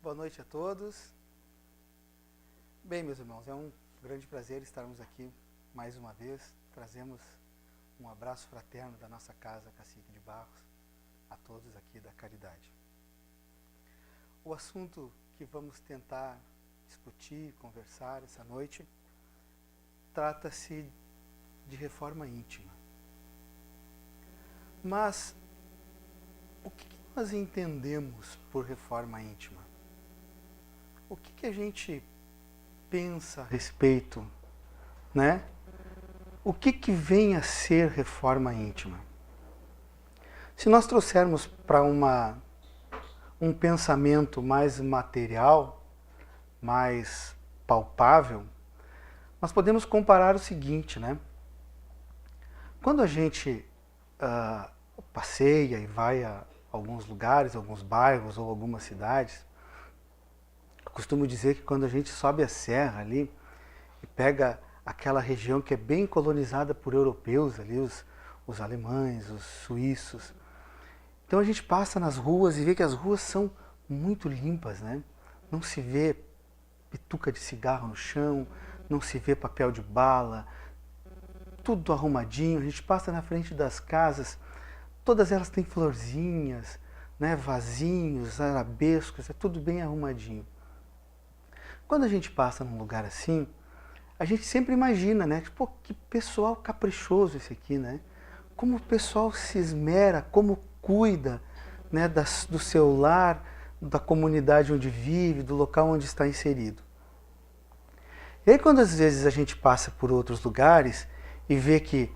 Boa noite a todos. Bem, meus irmãos, é um grande prazer estarmos aqui mais uma vez. Trazemos um abraço fraterno da nossa casa Cacique de Barros a todos aqui da Caridade. O assunto que vamos tentar discutir, conversar essa noite, trata-se de reforma íntima. Mas o que nós entendemos por reforma íntima? O que a gente pensa a respeito, né? O que vem a ser reforma íntima? Se nós trouxermos para um pensamento mais material, mais palpável, nós podemos comparar o seguinte, né? Quando a gente passeia e vai a alguns lugares, alguns bairros ou algumas cidades, eu costumo dizer que quando a gente sobe a serra ali e pega aquela região que é bem colonizada por europeus ali, os alemães, os suíços, então a gente passa nas ruas e vê que as ruas são muito limpas, né? Não se vê pituca de cigarro no chão, não se vê papel de bala, tudo arrumadinho. A gente passa na frente das casas, todas elas têm florzinhas, né? Vasinhos, arabescos, é tudo bem arrumadinho. Quando a gente passa num lugar assim, a gente sempre imagina, né? Pô, que pessoal caprichoso esse aqui, né? Como o pessoal se esmera, como cuida, né, do seu lar, da comunidade onde vive, do local onde está inserido. E aí quando às vezes a gente passa por outros lugares e vê que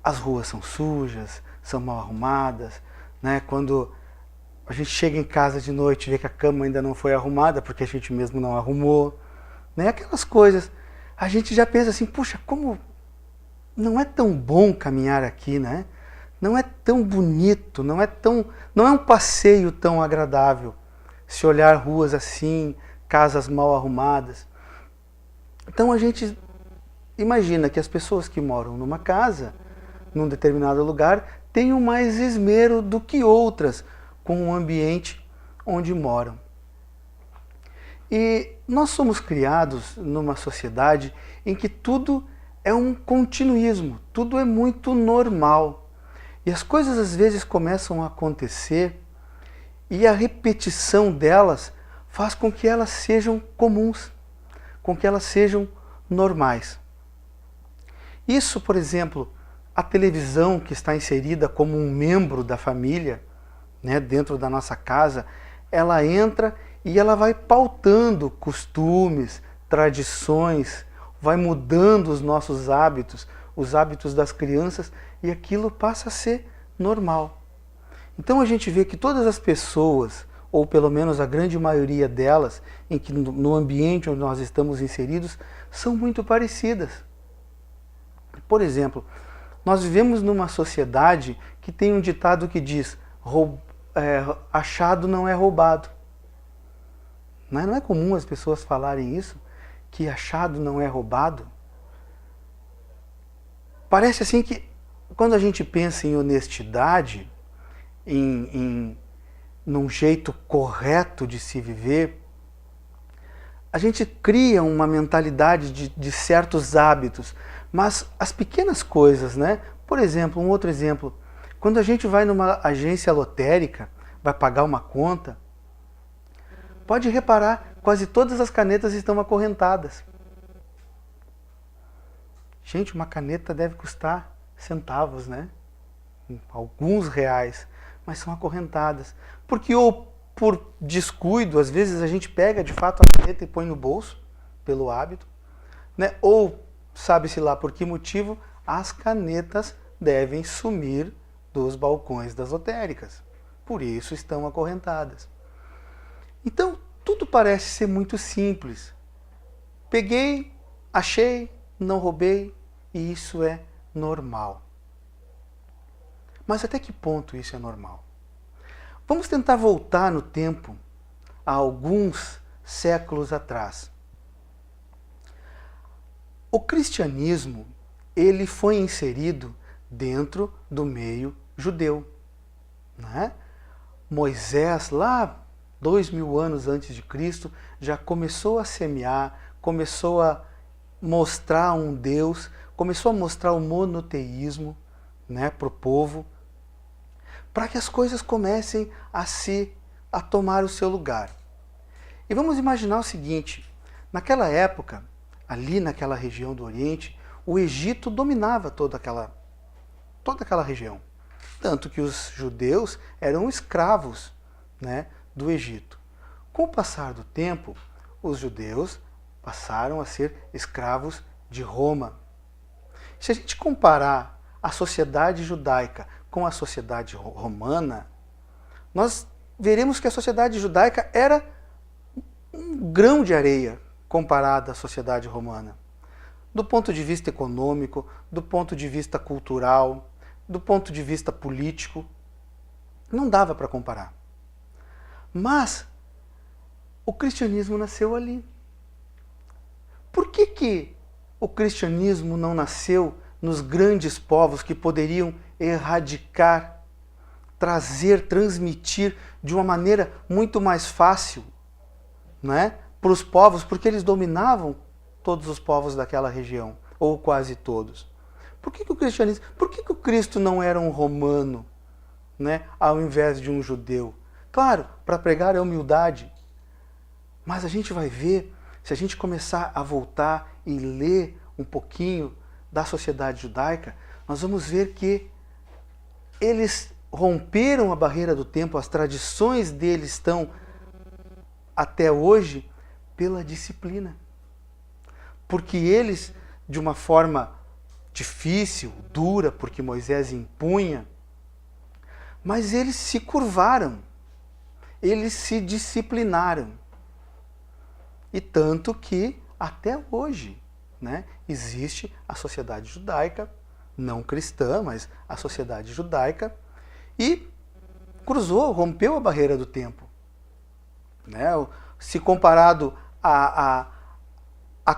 as ruas são sujas, são mal arrumadas, né? Quando a gente chega em casa de noite e vê que a cama ainda não foi arrumada porque a gente mesmo não arrumou, né? Aquelas coisas, a gente já pensa assim, puxa, como não é tão bom caminhar aqui, né? Não é tão bonito, não é um passeio tão agradável se olhar ruas assim, casas mal arrumadas. Então a gente imagina que as pessoas que moram numa casa, num determinado lugar, tenham mais esmero do que outras com o ambiente onde moram. E nós somos criados numa sociedade em que tudo é um continuismo, tudo é muito normal. E as coisas às vezes começam a acontecer e a repetição delas faz com que elas sejam comuns, com que elas sejam normais. Isso, por exemplo, a televisão que está inserida como um membro da família, né, dentro da nossa casa, ela entra e ela vai pautando costumes, tradições, vai mudando os nossos hábitos, os hábitos das crianças, e aquilo passa a ser normal. Então a gente vê que todas as pessoas, ou pelo menos a grande maioria delas, em que no ambiente onde nós estamos inseridos, são muito parecidas. Por exemplo, nós vivemos numa sociedade que tem um ditado que diz, achado não é roubado. Não é comum as pessoas falarem isso, que achado não é roubado. Parece assim que quando a gente pensa em honestidade, num jeito correto de se viver, a gente cria uma mentalidade de certos hábitos, mas as pequenas coisas, né? Por exemplo, um outro exemplo, quando a gente vai numa agência lotérica, vai pagar uma conta, pode reparar, quase todas as canetas estão acorrentadas. Gente, uma caneta deve custar centavos, né? Alguns reais, mas são acorrentadas. Porque ou por descuido, às vezes a gente pega de fato a caneta e põe no bolso, pelo hábito, né? Ou, sabe-se lá por que motivo, as canetas devem sumir dos balcões das lotéricas. Por isso estão acorrentadas. Então, tudo parece ser muito simples. Peguei, achei, não roubei, e isso é normal. Mas até que ponto isso é normal? Vamos tentar voltar no tempo a alguns séculos atrás. O cristianismo, ele foi inserido dentro do meio judeu, né? Moisés, lá 2000 anos antes de Cristo, já começou a semear, começou a mostrar um Deus, começou a mostrar o monoteísmo, né, para o povo, para que as coisas comecem a tomar o seu lugar. E vamos imaginar o seguinte, naquela época, ali naquela região do Oriente, o Egito dominava toda aquela região. Tanto que os judeus eram escravos, né, do Egito. Com o passar do tempo, os judeus passaram a ser escravos de Roma. Se a gente comparar a sociedade judaica com a sociedade romana, nós veremos que a sociedade judaica era um grão de areia comparada à sociedade romana. Do ponto de vista econômico, do ponto de vista cultural, do ponto de vista político, não dava para comparar. Mas o cristianismo nasceu ali. Por que o cristianismo não nasceu nos grandes povos que poderiam erradicar, trazer, transmitir de uma maneira muito mais fácil, né, para os povos, porque eles dominavam todos os povos daquela região, ou quase todos. Por que o cristianismo, por que o Cristo não era um romano, né, ao invés de um judeu? Claro, para pregar é humildade, mas a gente vai ver, se a gente começar a voltar e ler um pouquinho da sociedade judaica, nós vamos ver que eles romperam a barreira do tempo, as tradições deles estão até hoje pela disciplina. Porque eles, de uma forma difícil, dura, porque Moisés impunha, mas eles se curvaram, eles se disciplinaram. E tanto que até hoje, né, existe a sociedade judaica, não cristã, mas a sociedade judaica, e cruzou, rompeu a barreira do tempo. Né? Se comparado a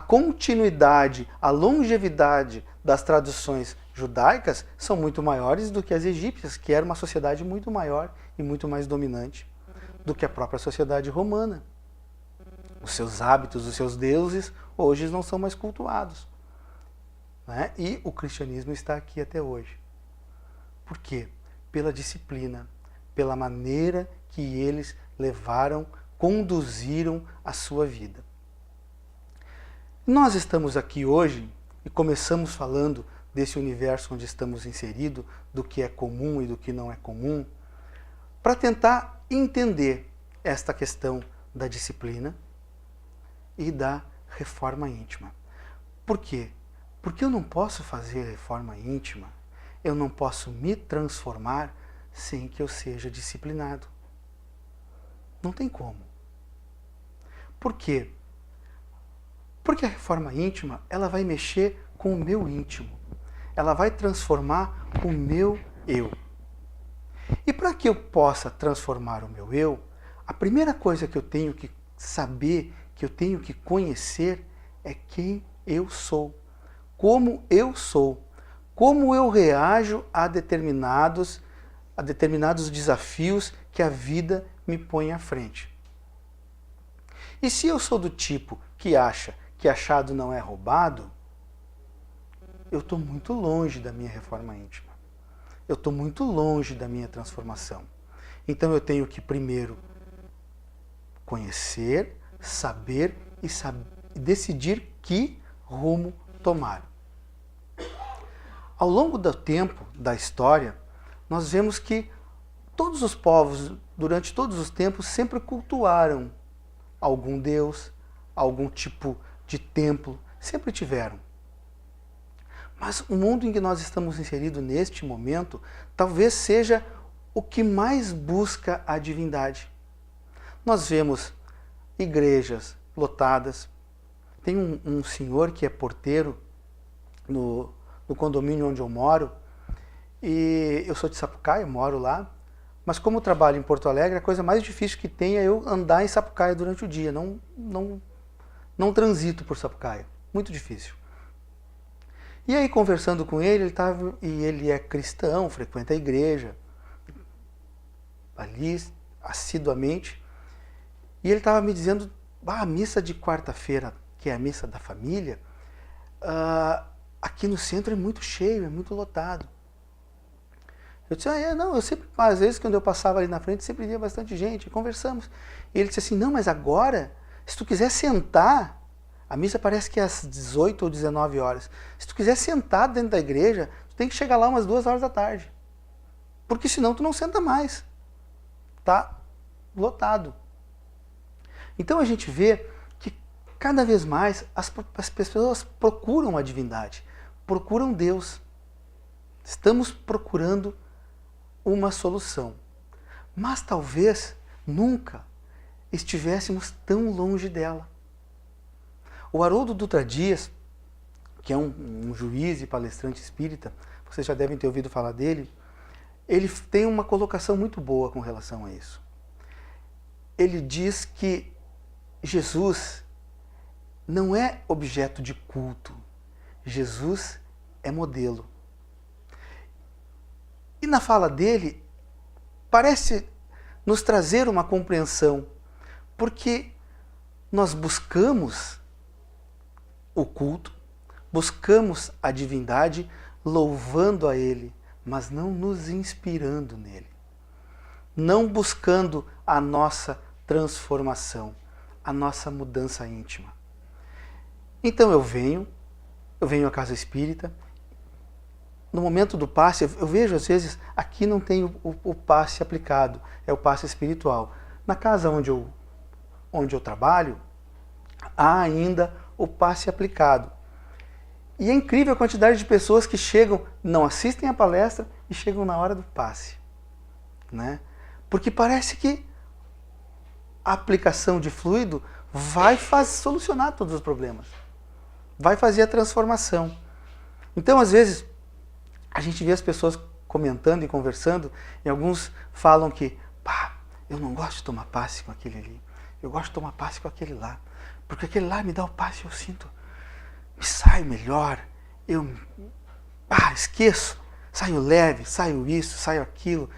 continuidade, a longevidade das tradições judaicas são muito maiores do que as egípcias, que era uma sociedade muito maior e muito mais dominante do que a própria sociedade romana. Os seus hábitos, os seus deuses, hoje não são mais cultuados. Né? E o cristianismo está aqui até hoje. Por quê? Pela disciplina, pela maneira que eles levaram, conduziram a sua vida. Nós estamos aqui hoje e começamos falando desse universo onde estamos inseridos, do que é comum e do que não é comum, para tentar entender esta questão da disciplina e da reforma íntima. Por quê? Porque eu não posso fazer reforma íntima, eu não posso me transformar sem que eu seja disciplinado. Não tem como. Por quê? Porque a reforma íntima, ela vai mexer com o meu íntimo. Ela vai transformar o meu eu. E para que eu possa transformar o meu eu, a primeira coisa que eu tenho que saber, que eu tenho que conhecer, é quem eu sou. Como eu sou. Como eu reajo a determinados desafios que a vida me põe à frente. E se eu sou do tipo que acha que achado não é roubado, eu estou muito longe da minha reforma íntima. Eu estou muito longe da minha transformação. Então eu tenho que primeiro conhecer, saber e decidir que rumo tomar. Ao longo do tempo, da história, nós vemos que todos os povos, durante todos os tempos, sempre cultuaram algum deus, algum tipo de templo, sempre tiveram. Mas o mundo em que nós estamos inseridos neste momento, talvez seja o que mais busca a divindade. Nós vemos igrejas lotadas. Tem um senhor que é porteiro no condomínio onde eu moro, e eu sou de Sapucaia, moro lá, mas como trabalho em Porto Alegre, a coisa mais difícil que tem é eu andar em Sapucaia durante o dia, não transito por Sapucaia, muito difícil. E aí, conversando com ele, ele é cristão, frequenta a igreja, ali, assiduamente, E ele estava me dizendo, a missa de quarta-feira, que é a missa da família, aqui no centro é muito cheio, é muito lotado. Eu disse, não, eu sempre, às vezes quando eu passava ali na frente, sempre via bastante gente, conversamos. E ele disse assim, não, mas agora, se tu quiser sentar, a missa parece que é às 18 ou 19 horas, se tu quiser sentar dentro da igreja, tu tem que chegar lá umas 2 horas da tarde. Porque senão tu não senta mais. Tá lotado. Então a gente vê que cada vez mais as pessoas procuram a divindade, procuram Deus. Estamos procurando uma solução. Mas talvez nunca estivéssemos tão longe dela. O Haroldo Dutra Dias, que é um juiz e palestrante espírita, vocês já devem ter ouvido falar dele, ele tem uma colocação muito boa com relação a isso. Ele diz que Jesus não é objeto de culto, Jesus é modelo. E na fala dele, parece nos trazer uma compreensão, porque nós buscamos o culto, buscamos a divindade louvando a Ele, mas não nos inspirando nele, não buscando a nossa transformação, a nossa mudança íntima. Então eu venho à casa espírita, no momento do passe, eu vejo às vezes, aqui não tem o passe aplicado, é o passe espiritual. Na casa onde eu trabalho, há ainda o passe aplicado. E é incrível a quantidade de pessoas que chegam, não assistem a palestra e chegam na hora do passe. Né? Porque parece que a aplicação de fluido vai solucionar todos os problemas. Vai fazer a transformação. Então, às vezes, a gente vê as pessoas comentando e conversando, e alguns falam que, eu não gosto de tomar passe com aquele ali, eu gosto de tomar passe com aquele lá, porque aquele lá me dá o passe e eu sinto, me saio melhor, eu esqueço, saio leve, saio isso, saio aquilo,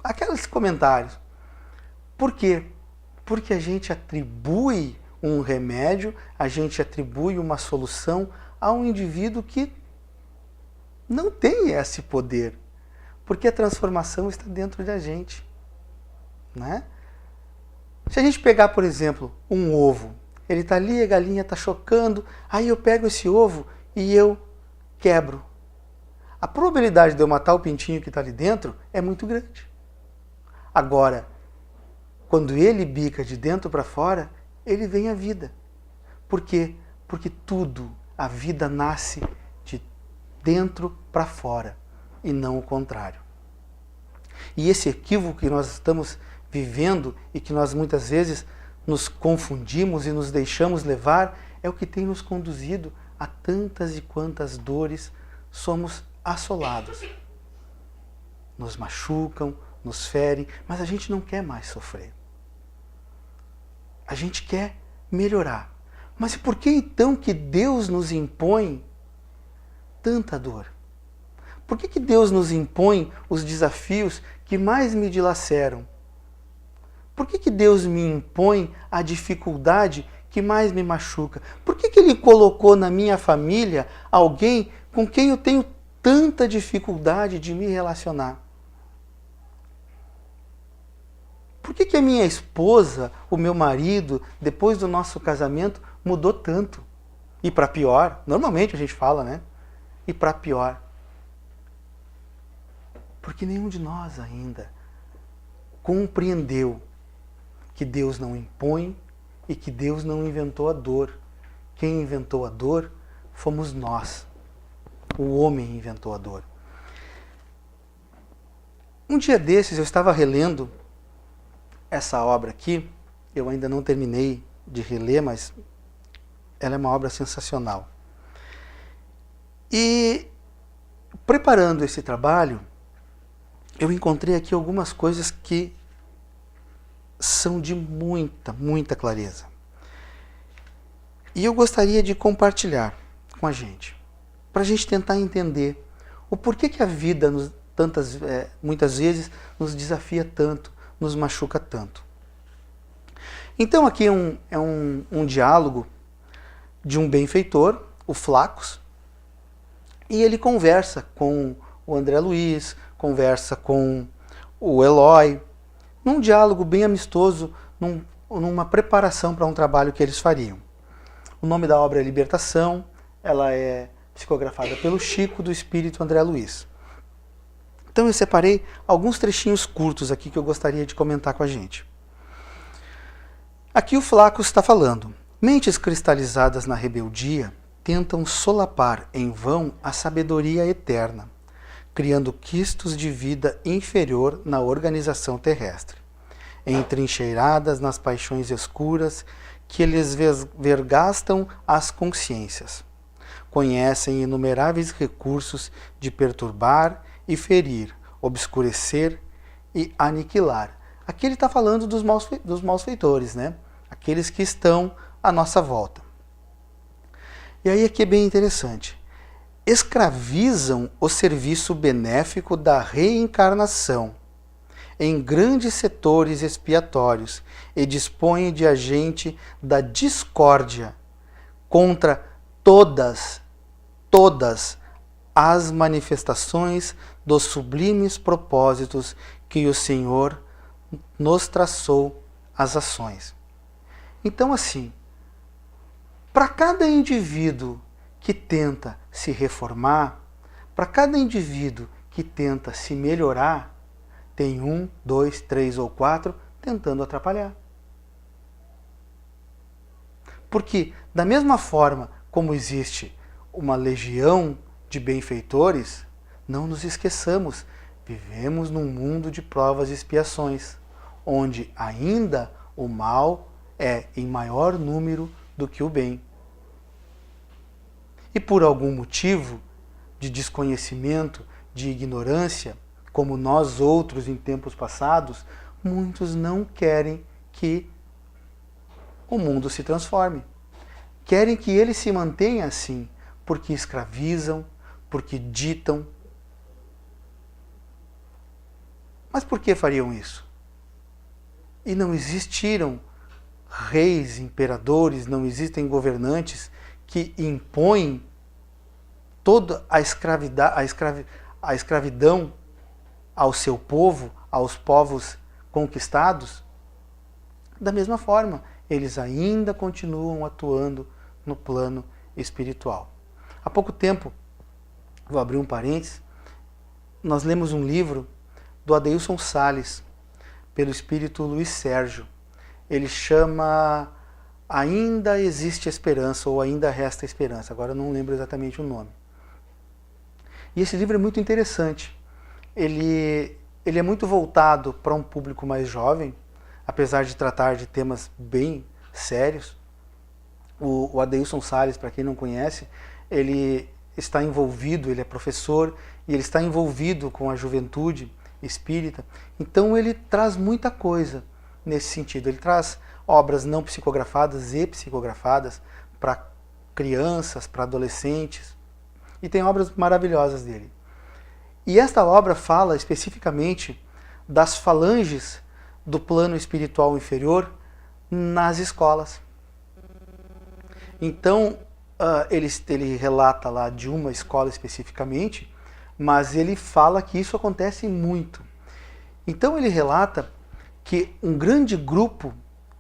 aqueles comentários. Por quê? Porque a gente atribui um remédio, a gente atribui uma solução a um indivíduo que não tem esse poder, porque a transformação está dentro da gente. Né? Se a gente pegar, por exemplo, um ovo, ele está ali, a galinha está chocando, aí eu pego esse ovo e eu quebro. A probabilidade de eu matar o pintinho que está ali dentro é muito grande. Agora, quando ele bica de dentro para fora, ele vem à vida. Por quê? Porque tudo, a vida nasce de dentro para fora e não o contrário. E esse equívoco que nós estamos vivendo e que nós muitas vezes nos confundimos e nos deixamos levar é o que tem nos conduzido a tantas e quantas dores somos assolados. Nos machucam, nos ferem, mas a gente não quer mais sofrer. A gente quer melhorar. Mas por que então que Deus nos impõe tanta dor? Por que Deus nos impõe os desafios que mais me dilaceram? Por que Deus me impõe a dificuldade que mais me machuca? Por que Ele colocou na minha família alguém com quem eu tenho tanta dificuldade de me relacionar? Por que a minha esposa, o meu marido, depois do nosso casamento, mudou tanto? E para pior, normalmente a gente fala, né? E para pior. Porque nenhum de nós ainda compreendeu que Deus não impõe e que Deus não inventou a dor. Quem inventou a dor fomos nós. O homem inventou a dor. Um dia desses eu estava relendo essa obra aqui, eu ainda não terminei de reler, mas ela é uma obra sensacional. E preparando esse trabalho, eu encontrei aqui algumas coisas que são de muita, muita clareza. E eu gostaria de compartilhar com a gente, para a gente tentar entender o porquê que a vida muitas vezes nos desafia tanto, nos machuca tanto. Então aqui é um diálogo de um benfeitor, o Flaccus, e ele conversa com o André Luiz, conversa com o Eloy, num diálogo bem amistoso, numa preparação para um trabalho que eles fariam. O nome da obra é Libertação, ela é psicografada pelo Chico, do Espírito André Luiz. Então eu separei alguns trechinhos curtos aqui que eu gostaria de comentar com a gente. Aqui o Flaccus está falando: mentes cristalizadas na rebeldia tentam solapar em vão a sabedoria eterna, criando quistos de vida inferior na organização terrestre, entrincheiradas nas paixões escuras que lhes vergastam as consciências. Conhecem inumeráveis recursos de perturbar e ferir, obscurecer e aniquilar. Aqui ele está falando dos malfeitores, né? Aqueles que estão à nossa volta. E aí aqui é bem interessante. Escravizam o serviço benéfico da reencarnação em grandes setores expiatórios e dispõem de agente da discórdia contra todas as manifestações dos sublimes propósitos que o Senhor nos traçou as ações. Então, assim, para cada indivíduo que tenta se reformar, para cada indivíduo que tenta se melhorar, tem 1, 2, 3 ou 4 tentando atrapalhar. Porque, da mesma forma como existe uma legião de benfeitores, não nos esqueçamos, vivemos num mundo de provas e expiações, onde ainda o mal é em maior número do que o bem. E por algum motivo de desconhecimento, de ignorância, como nós outros em tempos passados, muitos não querem que o mundo se transforme. Querem que ele se mantenha assim, porque escravizam, porque ditam. Mas por que fariam isso? E não existiram reis, imperadores, não existem governantes que impõem toda a escravidão ao seu povo, aos povos conquistados? Da mesma forma, eles ainda continuam atuando no plano espiritual. Há pouco tempo, vou abrir um parênteses, nós lemos um livro do Adeilson Sales, pelo espírito Luiz Sérgio. Ele chama Ainda Existe Esperança, ou Ainda Resta Esperança, agora eu não lembro exatamente o nome. E esse livro é muito interessante. Ele é muito voltado para um público mais jovem, apesar de tratar de temas bem sérios. O Adeilson Sales, para quem não conhece, ele está envolvido, ele é professor, e ele está envolvido com a juventude espírita. Então ele traz muita coisa nesse sentido. Ele traz obras não psicografadas e psicografadas para crianças, para adolescentes, e tem obras maravilhosas dele. E esta obra fala especificamente das falanges do plano espiritual inferior nas escolas. Então, ele relata lá de uma escola especificamente, mas ele fala que isso acontece muito. Então ele relata que um grande grupo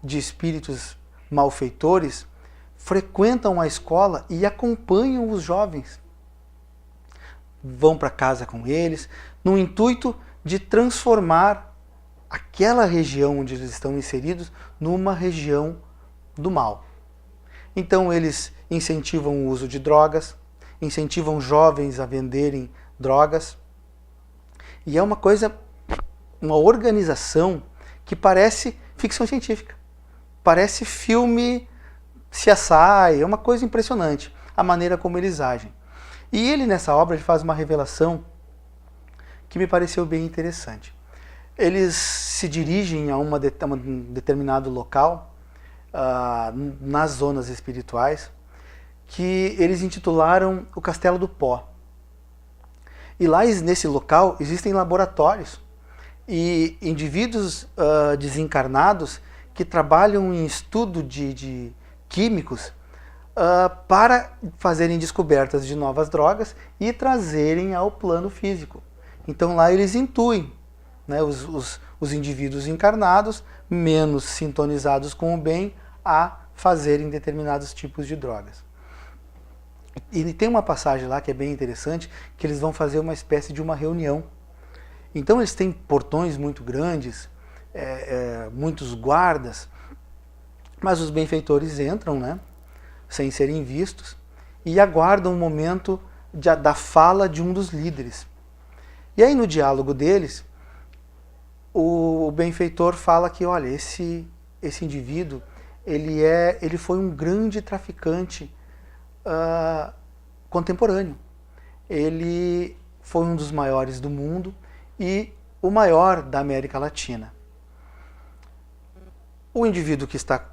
de espíritos malfeitores frequentam a escola e acompanham os jovens. Vão para casa com eles, no intuito de transformar aquela região onde eles estão inseridos numa região do mal. Então eles incentivam o uso de drogas, incentivam jovens a venderem drogas. E é uma organização que parece ficção científica. Parece filme CSI, é uma coisa impressionante a maneira como eles agem. E ele, nessa obra, ele faz uma revelação que me pareceu bem interessante. Eles se dirigem a um determinado local, nas zonas espirituais, que eles intitularam o Castelo do Pó. E lá, nesse local, existem laboratórios e indivíduos desencarnados que que trabalham em estudo de químicos para fazerem descobertas de novas drogas e trazerem ao plano físico. Então lá eles intuem, né, os indivíduos encarnados, menos sintonizados com o bem, a fazerem determinados tipos de drogas. E tem uma passagem lá que é bem interessante, que eles vão fazer uma espécie de uma reunião. Então eles têm portões muito grandes, muitos guardas, mas os benfeitores entram, né, sem serem vistos, e aguardam o momento da fala de um dos líderes. E aí no diálogo deles, o benfeitor fala que, olha, esse indivíduo, ele foi um grande traficante contemporâneo. Ele foi um dos maiores do mundo e o maior da América Latina. O indivíduo que está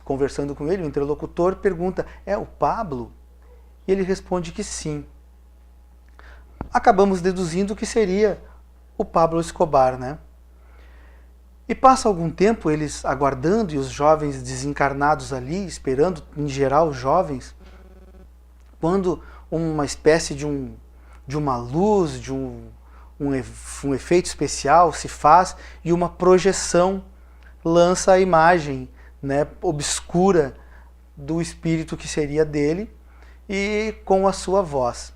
conversando com ele, o interlocutor, pergunta, é o Pablo? E ele responde que sim. Acabamos deduzindo que seria o Pablo Escobar, né? E passa algum tempo eles aguardando e os jovens desencarnados ali, esperando, em geral, jovens, quando uma espécie de uma luz, de um efeito especial se faz e uma projeção lança a imagem, né, obscura do espírito que seria dele e com a sua voz.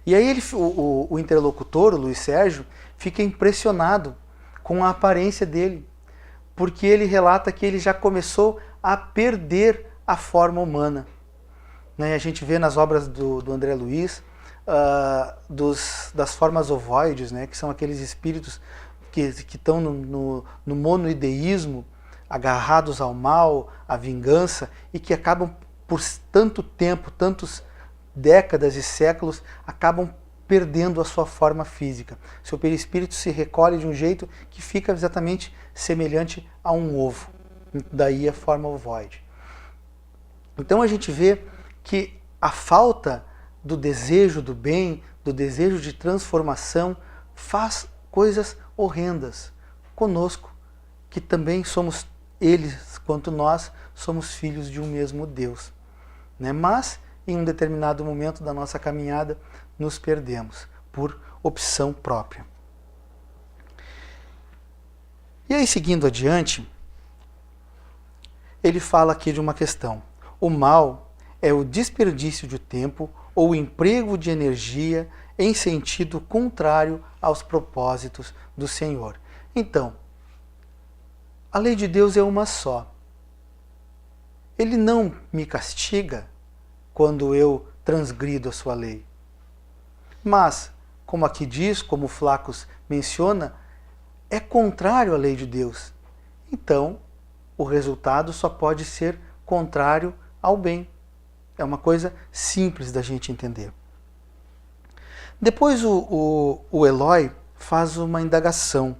E aí o interlocutor, o Luiz Sérgio, fica impressionado com a aparência dele, porque ele relata que ele já começou a perder a forma humana. Né? A gente vê nas obras do André Luiz das formas ovoides, né? Que são aqueles espíritos que estão no monoideísmo, agarrados ao mal, à vingança, e que acabam por tanto tempo, tantas décadas e séculos, acabam perdendo a sua forma física. Seu perispírito se recolhe de um jeito que fica exatamente semelhante a um ovo. Daí a forma ovoide. Então a gente vê que a falta do desejo do bem, do desejo de transformação, faz coisas horrendas conosco, que também somos, eles quanto nós, somos filhos de um mesmo Deus. Né? Mas, em um determinado momento da nossa caminhada, nos perdemos por opção própria. E aí, seguindo adiante, ele fala aqui de uma questão. O mal é o desperdício de tempo ou o emprego de energia em sentido contrário aos propósitos do Senhor. Então, a lei de Deus é uma só. Ele não me castiga quando eu transgrido a sua lei. Mas, como aqui diz, como Flacos menciona, é contrário à lei de Deus. Então, o resultado só pode ser contrário ao bem. É uma coisa simples da gente entender. Depois o Eloy faz uma indagação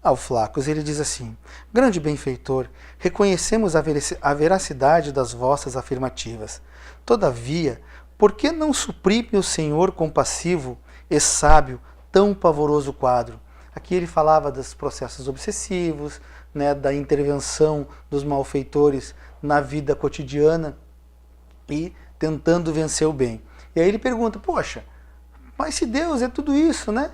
ao Flacos. Ele diz assim: grande benfeitor, reconhecemos a veracidade das vossas afirmativas. Todavia, por que não suprime o Senhor compassivo e sábio tão pavoroso quadro? Aqui ele falava dos processos obsessivos, né, da intervenção dos malfeitores na vida cotidiana e tentando vencer o bem. E aí ele pergunta, poxa, mas se Deus é tudo isso, né?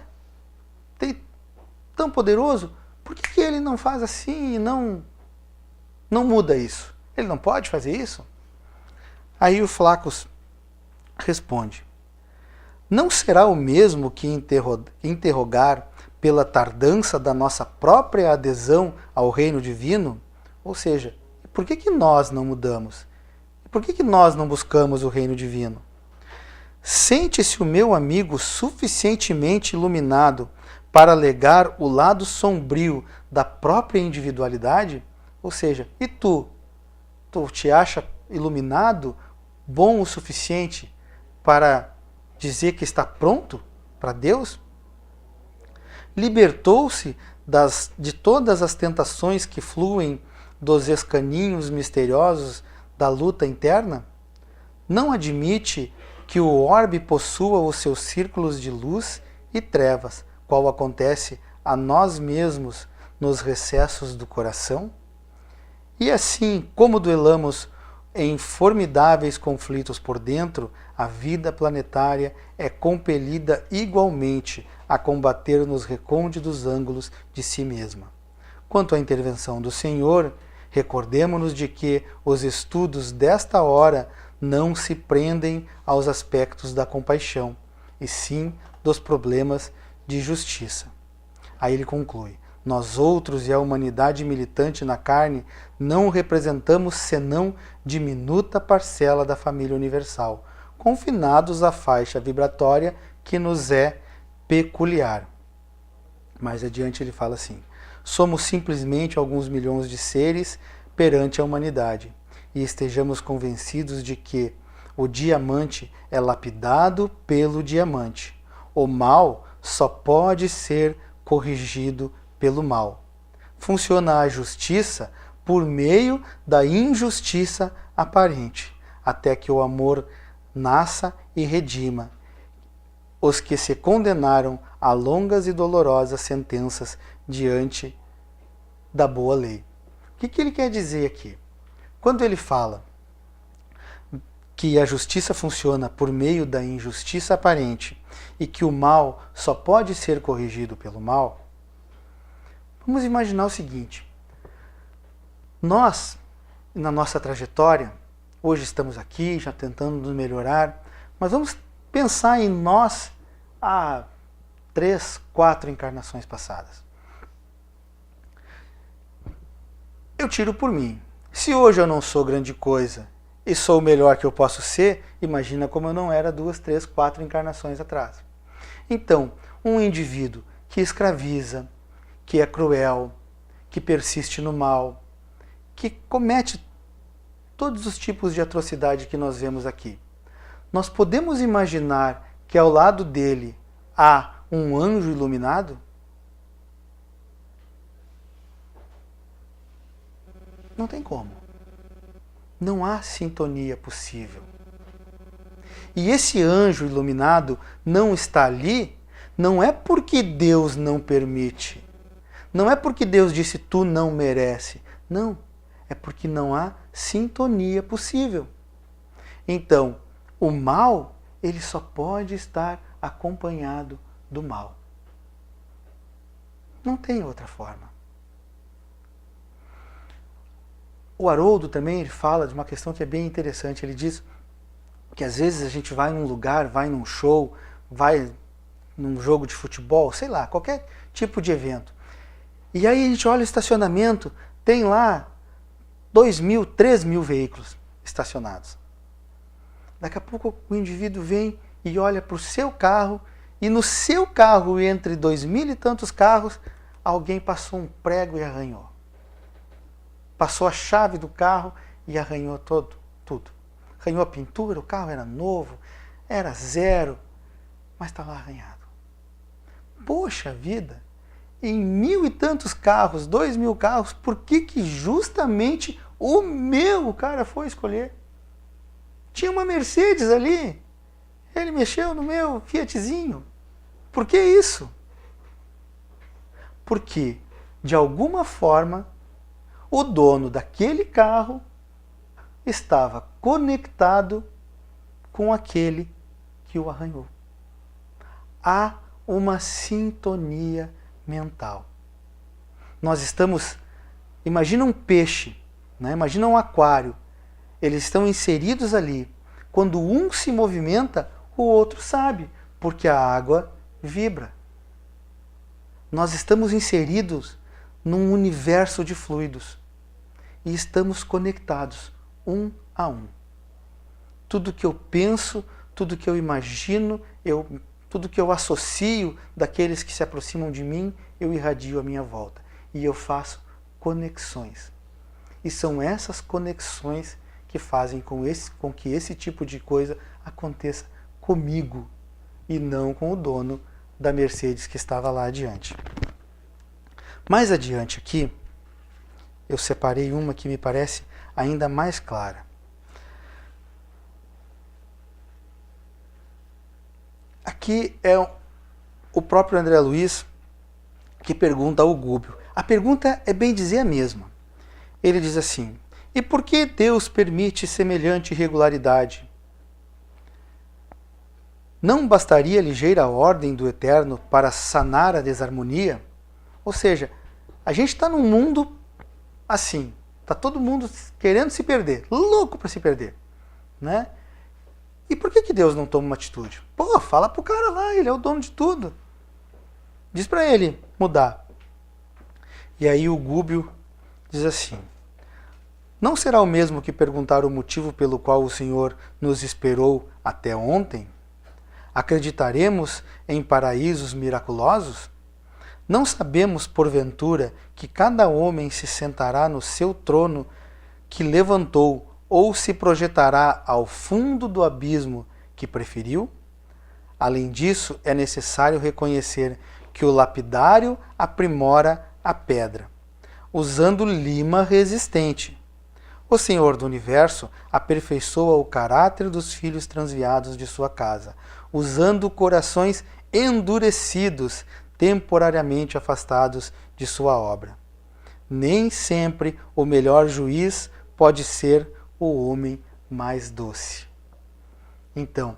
Tão poderoso, por que ele não faz assim e não muda isso? Ele não pode fazer isso? Aí o Flacos responde, não será o mesmo que interrogar pela tardança da nossa própria adesão ao reino divino? Ou seja, por que nós não mudamos? Por que nós não buscamos o reino divino? Sente-se o meu amigo suficientemente iluminado para alegar o lado sombrio da própria individualidade? Ou seja, e tu? Tu te acha iluminado, bom o suficiente para dizer que está pronto para Deus? Libertou-se de todas as tentações que fluem dos escaninhos misteriosos da luta interna? Não admite que o orbe possua os seus círculos de luz e trevas, qual acontece a nós mesmos nos recessos do coração? E assim, como duelamos em formidáveis conflitos por dentro, a vida planetária é compelida igualmente a combater nos recônditos ângulos de si mesma. Quanto à intervenção do Senhor, recordemo-nos de que os estudos desta hora não se prendem aos aspectos da compaixão, e sim dos problemas de justiça. Aí ele conclui: nós outros e a humanidade militante na carne não representamos senão diminuta parcela da família universal, confinados à faixa vibratória que nos é peculiar. Mais adiante ele fala assim: somos simplesmente alguns milhões de seres perante a humanidade, e estejamos convencidos de que o diamante é lapidado pelo diamante. O mal só pode ser corrigido pelo mal. Funciona a justiça por meio da injustiça aparente, até que o amor nasça e redima os que se condenaram a longas e dolorosas sentenças diante da boa lei. O que ele quer dizer aqui? Quando ele fala que a justiça funciona por meio da injustiça aparente e que o mal só pode ser corrigido pelo mal, vamos imaginar o seguinte: nós, na nossa trajetória, hoje estamos aqui já tentando nos melhorar, mas vamos pensar em nós há 3, 4 encarnações passadas. Eu tiro por mim. Se hoje eu não sou grande coisa e sou o melhor que eu posso ser, imagina como eu não era 2, 3, 4 encarnações atrás. Então, um indivíduo que escraviza, que é cruel, que persiste no mal, que comete todos os tipos de atrocidade que nós vemos aqui. Nós podemos imaginar que ao lado dele há um anjo iluminado? Não tem como. Não há sintonia possível. E esse anjo iluminado não está ali, não é porque Deus não permite. Não é porque Deus disse tu não merece. Não, é porque não há sintonia possível. Então, o mal, ele só pode estar acompanhado do mal. Não tem outra forma. O Haroldo também ele fala de uma questão que é bem interessante. Ele diz que às vezes a gente vai num lugar, vai num show, vai num jogo de futebol, sei lá, qualquer tipo de evento. E aí a gente olha o estacionamento, tem lá 2.000, 3.000 veículos estacionados. Daqui a pouco o indivíduo vem e olha para o seu carro, e no seu carro, entre 2.000 e tantos carros, alguém passou um prego e arranhou. Passou a chave do carro e arranhou tudo. Arranhou a pintura, o carro era novo, era zero, mas está lá arranhado. Poxa vida, em 1.000 e tantos carros, 2.000 carros, por que justamente o meu cara foi escolher? Tinha uma Mercedes ali, ele mexeu no meu Fiatzinho. Por que isso? Porque, de alguma forma, o dono daquele carro estava conectado com aquele que o arranhou. Há uma sintonia mental. Nós estamos... Imagina um peixe, né? Imagina um aquário. Eles estão inseridos ali. Quando um se movimenta, o outro sabe, porque a água vibra. Nós estamos inseridos num universo de fluidos e estamos conectados um a um. Tudo que eu penso, tudo que eu imagino, tudo que eu associo daqueles que se aproximam de mim, eu irradio à minha volta. E eu faço conexões. E são essas conexões que fazem com que esse tipo de coisa aconteça comigo e não com o dono da Mercedes que estava lá adiante. Mais adiante aqui, eu separei uma que me parece ainda mais clara. Aqui é o próprio André Luiz que pergunta ao Gúbio. A pergunta é bem dizer a mesma. Ele diz assim: e por que Deus permite semelhante irregularidade? Não bastaria ligeira ordem do Eterno para sanar a desarmonia? Ou seja, a gente está num mundo assim, está todo mundo querendo se perder, louco para se perder, né? E por que Deus não toma uma atitude? Pô, fala pro cara lá, ele é o dono de tudo. Diz para ele mudar. E aí o Gúbio diz assim: não será o mesmo que perguntar o motivo pelo qual o Senhor nos esperou até ontem? Acreditaremos em paraísos miraculosos? Não sabemos, porventura, que cada homem se sentará no seu trono que levantou ou se projetará ao fundo do abismo que preferiu? Além disso, é necessário reconhecer que o lapidário aprimora a pedra, usando lima resistente. O Senhor do Universo aperfeiçoa o caráter dos filhos transviados de sua casa, usando corações endurecidos, temporariamente afastados de sua obra. Nem sempre o melhor juiz pode ser o homem mais doce. Então,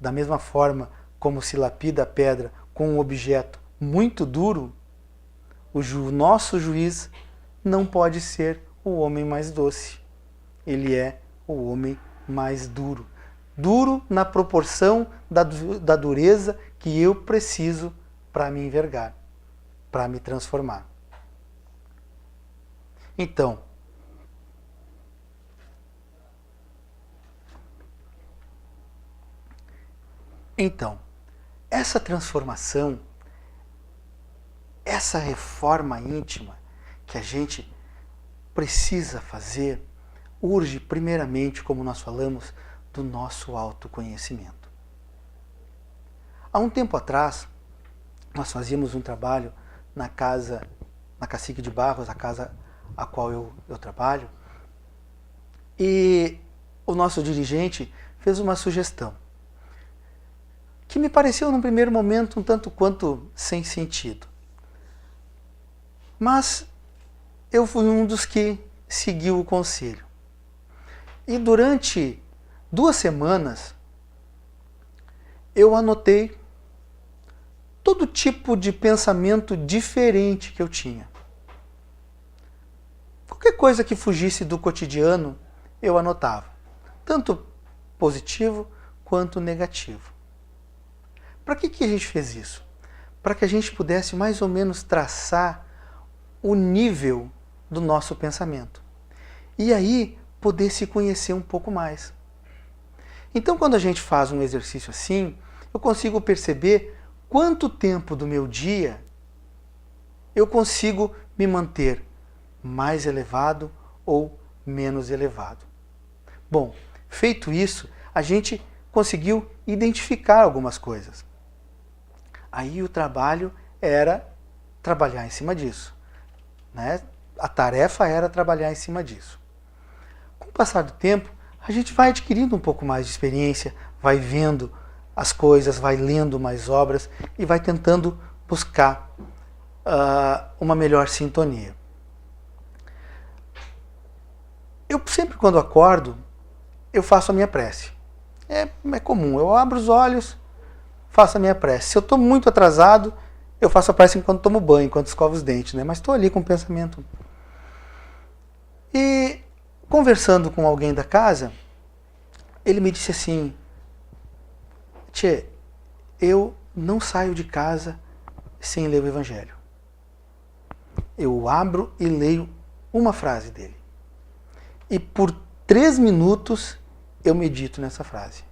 da mesma forma como se lapida a pedra com um objeto muito duro, o nosso juiz não pode ser o homem mais doce. Ele é o homem mais duro. Duro na proporção da dureza que eu preciso para me envergar, para me transformar. Então, essa transformação, essa reforma íntima que a gente precisa fazer, urge primeiramente, como nós falamos, do nosso autoconhecimento. Há um tempo atrás, nós fazíamos um trabalho na Cacique de Barros, a casa a qual eu trabalho, e o nosso dirigente fez uma sugestão que me pareceu num primeiro momento um tanto quanto sem sentido. Mas eu fui um dos que seguiu o conselho. E durante 2 semanas eu anotei todo tipo de pensamento diferente que eu tinha. Qualquer coisa que fugisse do cotidiano, eu anotava. Tanto positivo quanto negativo. Para que a gente fez isso? Para que a gente pudesse mais ou menos traçar o nível do nosso pensamento. E aí poder se conhecer um pouco mais. Então, quando a gente faz um exercício assim, eu consigo perceber quanto tempo do meu dia eu consigo me manter mais elevado ou menos elevado. Bom, feito isso, a gente conseguiu identificar algumas coisas. Aí o trabalho era trabalhar em cima disso, né? A tarefa era trabalhar em cima disso. Com o passar do tempo, a gente vai adquirindo um pouco mais de experiência, vai vendo as coisas, vai lendo mais obras e vai tentando buscar uma melhor sintonia. Eu sempre, quando acordo, eu faço a minha prece. É comum, eu abro os olhos, faço a minha prece. Se eu estou muito atrasado, eu faço a prece enquanto tomo banho, enquanto escovo os dentes, né? Mas estou ali com o pensamento. E conversando com alguém da casa, ele me disse assim: Tchê, eu não saio de casa sem ler o Evangelho. Eu abro e leio uma frase dele. E por 3 minutos eu medito nessa frase.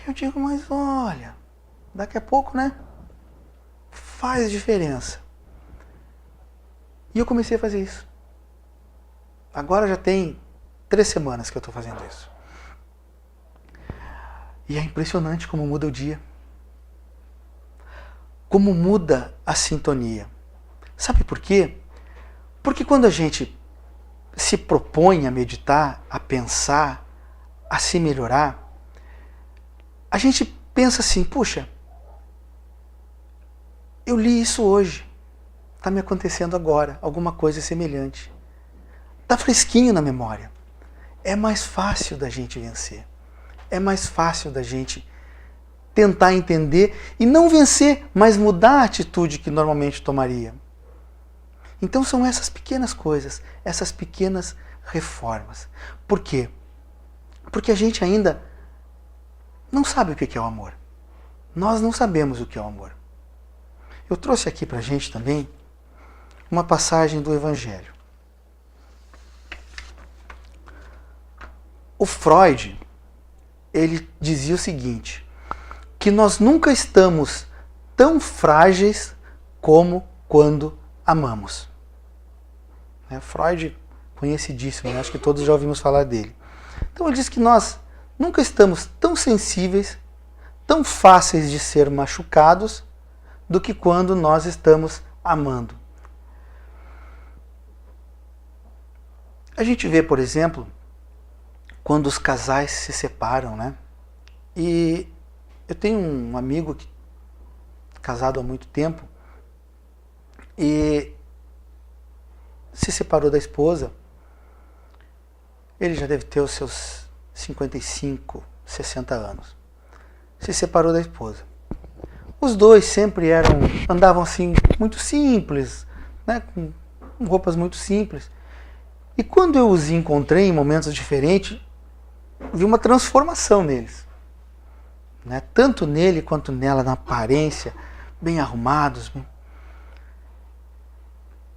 Eu digo, mas olha, daqui a pouco, né? Faz diferença. E eu comecei a fazer isso. Agora já tem 3 semanas que eu estou fazendo isso. E é impressionante como muda o dia. Como muda a sintonia. Sabe por quê? Porque quando a gente se propõe a meditar, a pensar, a se melhorar, a gente pensa assim, puxa, Eu li isso hoje. Está me acontecendo agora, alguma coisa semelhante. Está fresquinho na memória. É mais fácil da gente vencer. É mais fácil da gente tentar entender e não vencer, mas mudar a atitude que normalmente tomaria. Então são essas pequenas coisas, essas pequenas reformas. Por quê? Porque a gente ainda não sabe o que é o amor. Nós não sabemos o que é o amor. Eu trouxe aqui para a gente também uma passagem do Evangelho. O Freud, ele dizia o seguinte, que nós nunca estamos tão frágeis como quando amamos. Freud, conhecidíssimo, acho que todos já ouvimos falar dele. Então ele diz que nós nunca estamos tão sensíveis, tão fáceis de ser machucados, do que quando nós estamos amando. A gente vê, por exemplo, quando os casais se separam, né? E eu tenho um amigo casado há muito tempo e se separou da esposa. Ele já deve ter os seus 55, 60 anos. Se separou da esposa. Os dois sempre andavam assim, muito simples, né? Com roupas muito simples. E quando eu os encontrei em momentos diferentes, vi uma transformação neles. Né? Tanto nele quanto nela, na aparência, bem arrumados.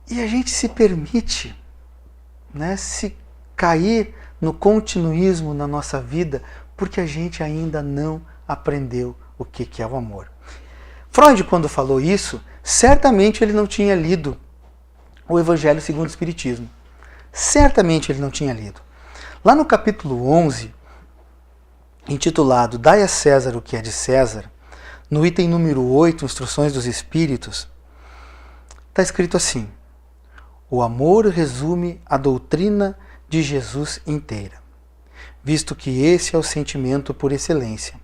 E a gente se permite, né, se cair no continuismo na nossa vida, porque a gente ainda não aprendeu o que é o amor. Freud, quando falou isso, certamente ele não tinha lido o Evangelho segundo o Espiritismo. Certamente ele não tinha lido. Lá no capítulo 11, intitulado Dai a César o que é de César, no item número 8, Instruções dos Espíritos, está escrito assim: o amor resume a doutrina de Jesus inteira, visto que esse é o sentimento por excelência.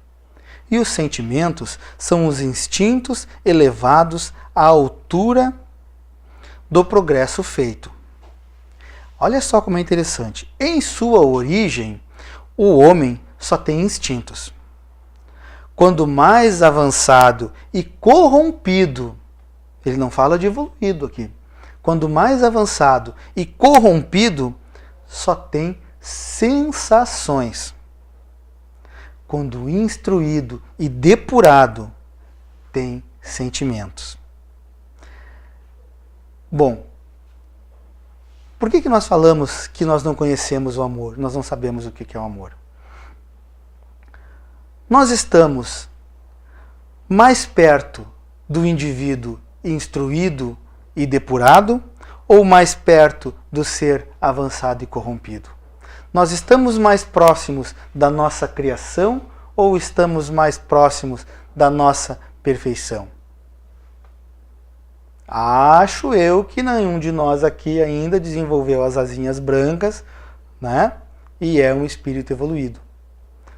E os sentimentos são os instintos elevados à altura do progresso feito. Olha só como é interessante. Em sua origem, o homem só tem instintos. Quando mais avançado e corrompido, ele não fala de evoluído aqui, quando mais avançado e corrompido, só tem sensações. Quando instruído e depurado, tem sentimentos. Bom, por que nós falamos que nós não conhecemos o amor? Nós não sabemos o que é o amor. Nós estamos mais perto do indivíduo instruído e depurado ou mais perto do ser avançado e corrompido? Nós estamos mais próximos da nossa criação ou estamos mais próximos da nossa perfeição? Acho eu que nenhum de nós aqui ainda desenvolveu as asinhas brancas, né? E é um espírito evoluído.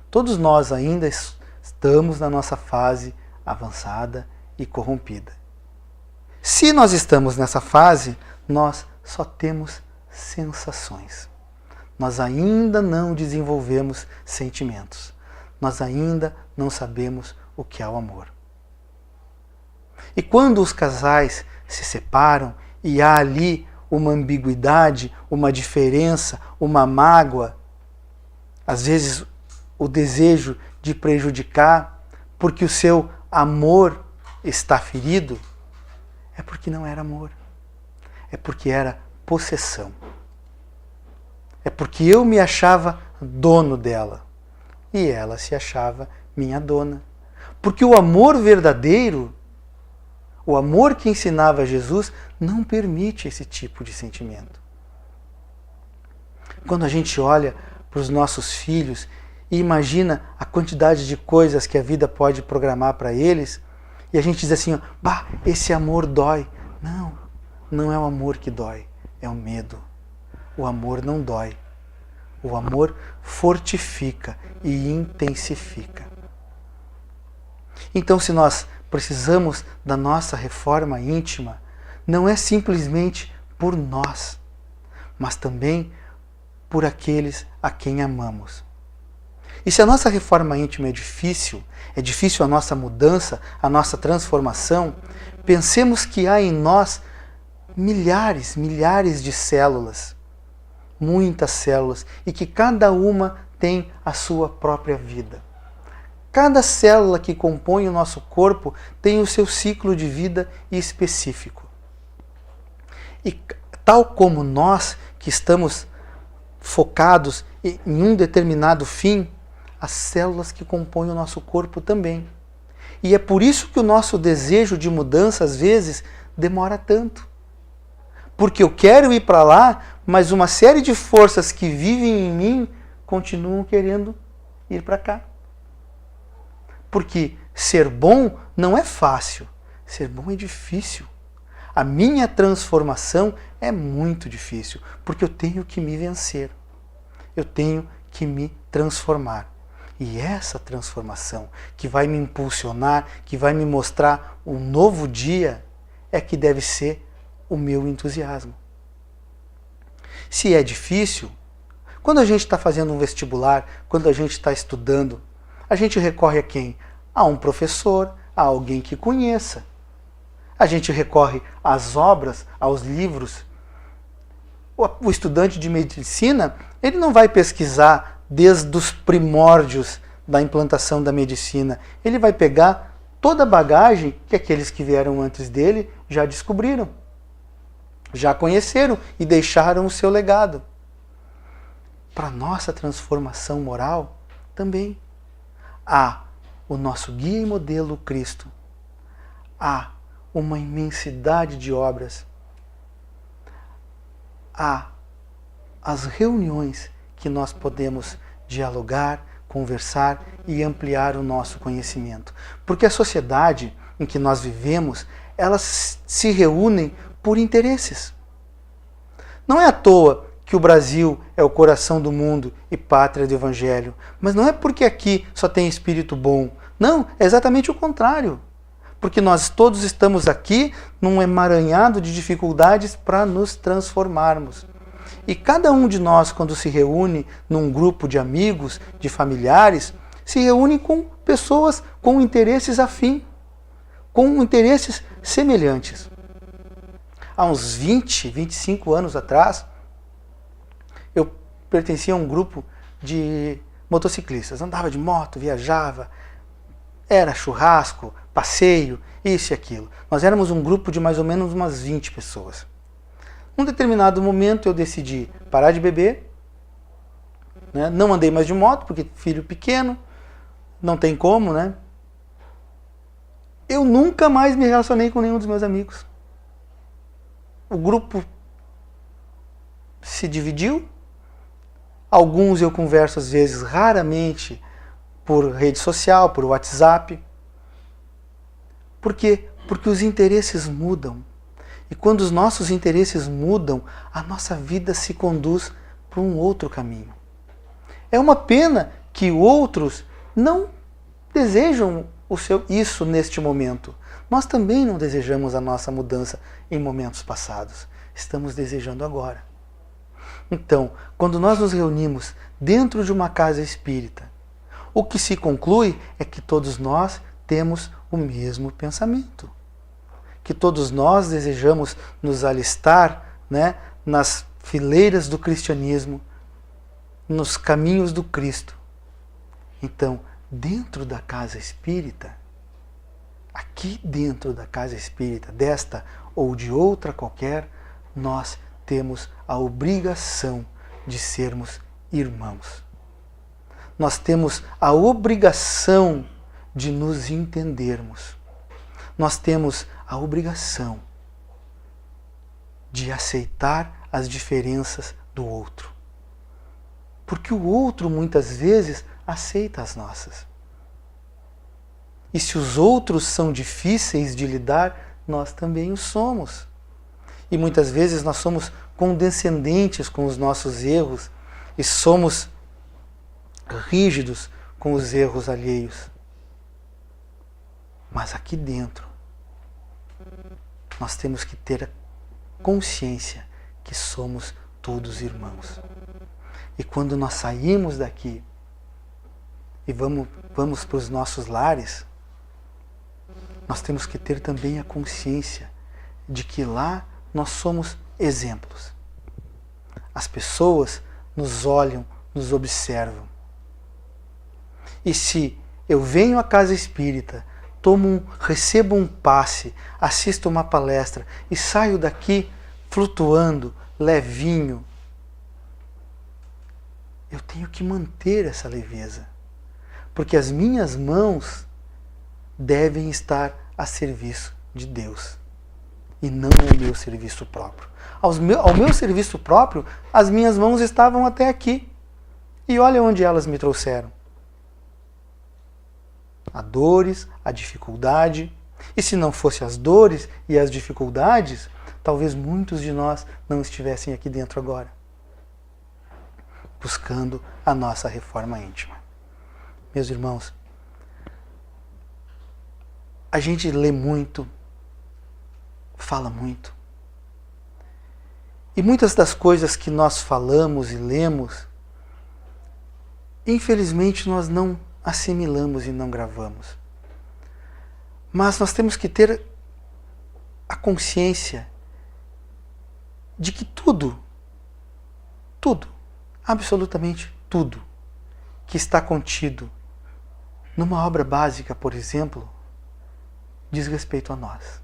Todos nós ainda estamos na nossa fase avançada e corrompida. Se nós estamos nessa fase, nós só temos sensações. Nós ainda não desenvolvemos sentimentos. Nós ainda não sabemos o que é o amor. E quando os casais se separam e há ali uma ambiguidade, uma diferença, uma mágoa, às vezes o desejo de prejudicar, porque o seu amor está ferido, é porque não era amor. É porque era possessão. É porque eu me achava dono dela e ela se achava minha dona. Porque o amor verdadeiro, o amor que ensinava Jesus, não permite esse tipo de sentimento. Quando a gente olha para os nossos filhos e imagina a quantidade de coisas que a vida pode programar para eles, e a gente diz assim, bah, esse amor dói. Não, não é o amor que dói, é o medo. O amor não dói. O amor fortifica e intensifica. Então, se nós precisamos da nossa reforma íntima, não é simplesmente por nós, mas também por aqueles a quem amamos. E se a nossa reforma íntima é difícil a nossa mudança, a nossa transformação, pensemos que há em nós milhares de células, muitas células, e que cada uma tem a sua própria vida. Cada célula que compõe o nosso corpo tem o seu ciclo de vida específico. E tal como nós que estamos focados em um determinado fim, as células que compõem o nosso corpo também. E é por isso que o nosso desejo de mudança, às vezes, demora tanto. Porque eu quero ir para lá, mas uma série de forças que vivem em mim continuam querendo ir para cá. Porque ser bom não é fácil, ser bom é difícil. A minha transformação é muito difícil, porque eu tenho que me vencer. Eu tenho que me transformar. E essa transformação que vai me impulsionar, que vai me mostrar um novo dia, é que deve ser o meu entusiasmo. Se é difícil, quando a gente está fazendo um vestibular, quando a gente está estudando, a gente recorre a quem? A um professor, a alguém que conheça. A gente recorre às obras, aos livros. O estudante de medicina, ele não vai pesquisar desde os primórdios da implantação da medicina. Ele vai pegar toda a bagagem que aqueles que vieram antes dele já descobriram, já conheceram e deixaram o seu legado. Para a nossa transformação moral, também há o nosso guia e modelo Cristo. Há uma imensidade de obras. Há as reuniões que nós podemos dialogar, conversar e ampliar o nosso conhecimento. Porque a sociedade em que nós vivemos, elas se reúnem por interesses. Não é à toa que o Brasil é o coração do mundo e pátria do Evangelho. Mas não é porque aqui só tem espírito bom. Não, é exatamente o contrário. Porque nós todos estamos aqui num emaranhado de dificuldades para nos transformarmos. E cada um de nós, quando se reúne num grupo de amigos, de familiares, se reúne com pessoas com interesses afins, com interesses semelhantes. Há uns 20, 25 anos atrás, eu pertencia a um grupo de motociclistas. Andava de moto, viajava, era churrasco, passeio, isso e aquilo. Nós éramos um grupo de mais ou menos umas 20 pessoas. Num determinado momento eu decidi parar de beber, né? Não andei mais de moto, porque filho pequeno, não tem como, né? Eu nunca mais me relacionei com nenhum dos meus amigos. O grupo se dividiu. Alguns eu converso às vezes raramente por rede social, por WhatsApp. Por quê? Porque os interesses mudam. E quando os nossos interesses mudam, a nossa vida se conduz para um outro caminho. É uma pena que outros não desejam isso neste momento. Nós também não desejamos a nossa mudança em momentos passados. Estamos desejando agora. Então, quando nós nos reunimos dentro de uma casa espírita, o que se conclui é que todos nós temos o mesmo pensamento. Que todos nós desejamos nos alistar, né, nas fileiras do cristianismo, nos caminhos do Cristo. Então, dentro da casa espírita, aqui dentro da casa espírita, desta ou de outra qualquer, nós temos a obrigação de sermos irmãos. Nós temos a obrigação de nos entendermos. Nós temos a obrigação de aceitar as diferenças do outro. Porque o outro, muitas vezes, aceita as nossas. E se os outros são difíceis de lidar, nós também o somos. E muitas vezes nós somos condescendentes com os nossos erros e somos rígidos com os erros alheios. Mas aqui dentro, nós temos que ter a consciência que somos todos irmãos. E quando nós saímos daqui e vamos para os nossos lares, nós temos que ter também a consciência de que lá nós somos exemplos. As pessoas nos olham, nos observam. E se eu venho à casa espírita, recebo um passe, assisto uma palestra e saio daqui flutuando, levinho, eu tenho que manter essa leveza, porque as minhas mãos devem estar a serviço de Deus e não ao meu serviço próprio. Ao meu serviço próprio, as minhas mãos estavam até aqui. E olha onde elas me trouxeram. A dores, a dificuldade. E se não fosse as dores e as dificuldades, talvez muitos de nós não estivessem aqui dentro agora, buscando a nossa reforma íntima. Meus irmãos, a gente lê muito, fala muito. E muitas das coisas que nós falamos e lemos, infelizmente nós não assimilamos e não gravamos. Mas nós temos que ter a consciência de que tudo, absolutamente tudo, que está contido numa obra básica, por exemplo, diz respeito a nós.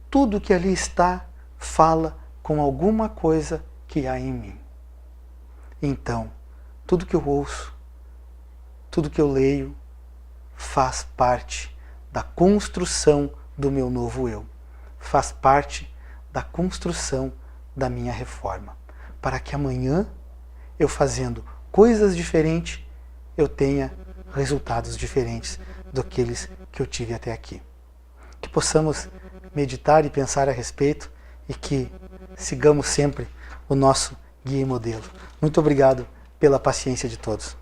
Tudo que ali está fala com alguma coisa que há em mim. Então, tudo que eu ouço, tudo que eu leio, faz parte da construção do meu novo eu. Faz parte da construção da minha reforma. Para que amanhã, eu fazendo coisas diferentes, eu tenha resultados diferentes daqueles que eu tive até aqui. Que possamos meditar e pensar a respeito e que sigamos sempre o nosso guia e modelo. Muito obrigado pela paciência de todos.